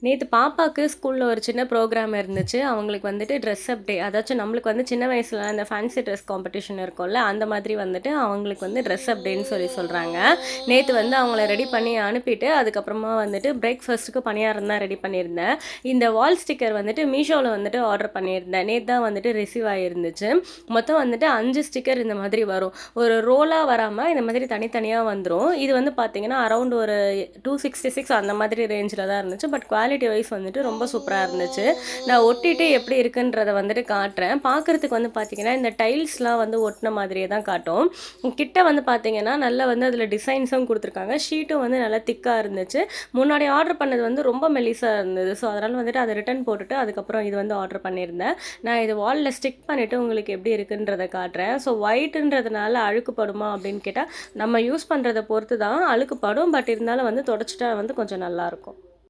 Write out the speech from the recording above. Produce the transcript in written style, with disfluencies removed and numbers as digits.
நேத்து பாப்பாக்கு ஸ்கூல்ல ஒரு சின்ன ப்ரோகிராம் இருந்துச்சு. அவங்களுக்கு வந்துட்டு ட்ரெஸ் அப் டே. அதாச்சும் நம்மளுக்கு வந்து சின்ன வயசுல இந்த ஃபேன்சி ட்ரெஸ் காம்படிஷன் இருக்கும்ல, அந்த மாதிரி வந்துட்டு அவங்களுக்கு வந்து ட்ரெஸ் அப் டேன்னு சொல்றாங்க. நேத்து வந்து அவங்கள ரெடி பண்ணி அனுப்பிட்டு, அதுக்கப்புறமா வந்துட்டு பிரேக்ஃபாஸ்ட்டுக்கு பணியாரம் தான் ரெடி பண்ணியிருந்தேன். இந்த வால் ஸ்டிக்கர் வந்துட்டு மீஷோல வந்துட்டு ஆர்டர் பண்ணியிருந்தேன். நேத்து தான் வந்துட்டு ரிசீவ் ஆயிருந்துச்சு. மொத்தம் வந்துட்டு 5 ஸ்டிக்கர் இந்த மாதிரி வரும். ஒரு ரோலா வராம இந்த மாதிரி தனித்தனியா வந்துரும். இது வந்து பார்த்தீங்கன்னா, அரவுண்ட் ஒரு 266 அந்த மாதிரி ரேஞ்சில தான் இருந்துச்சு. பட் குவாலிட்டி வைஸ் வந்துட்டு ரொம்ப சூப்பரா இருந்துச்சு. நான் ஒட்டிட்டு எப்படி இருக்குன்றத வந்துட்டு காட்டுறேன். பார்க்கறதுக்கு வந்து பார்த்தீங்கன்னா, இந்த டைல்ஸ்லாம் வந்து ஒட்டுன மாதிரியே தான் காட்டும். கிட்ட வந்து பார்த்தீங்கன்னா, நல்லா வந்து அதில டிசைன்ஸும் குடுத்துருக்காங்க. ஷீட்டும் வந்து நல்லா திக்கா இருந்துச்சு. முன்னாடி ஆர்டர் பண்ணது வந்து ரொம்ப மெல்லிசா இருந்தது. ஸோ, அதனால வந்துட்டு அத ரிட்டர்ன் போட்டுட்டு, அதுக்கப்புறம் இது வந்து ஆர்டர் பண்ணியிருந்தேன். நான் இது வால்ல ஸ்டிக் பண்ணிட்டு உங்களுக்கு எப்படி இருக்குன்றத காட்டுறேன். ஸோ, ஒயிட்டுன்றதுனால அழுக்கு படுமா அப்படின்னு கேட்டா, நம்ம யூஸ் பண்றத பொறுத்து தான் அழுக்கு படும். பட் இருந்தாலும் வந்து தொடச்சுட்டா வந்து கொஞ்சம் நல்லாயிருக்கும்.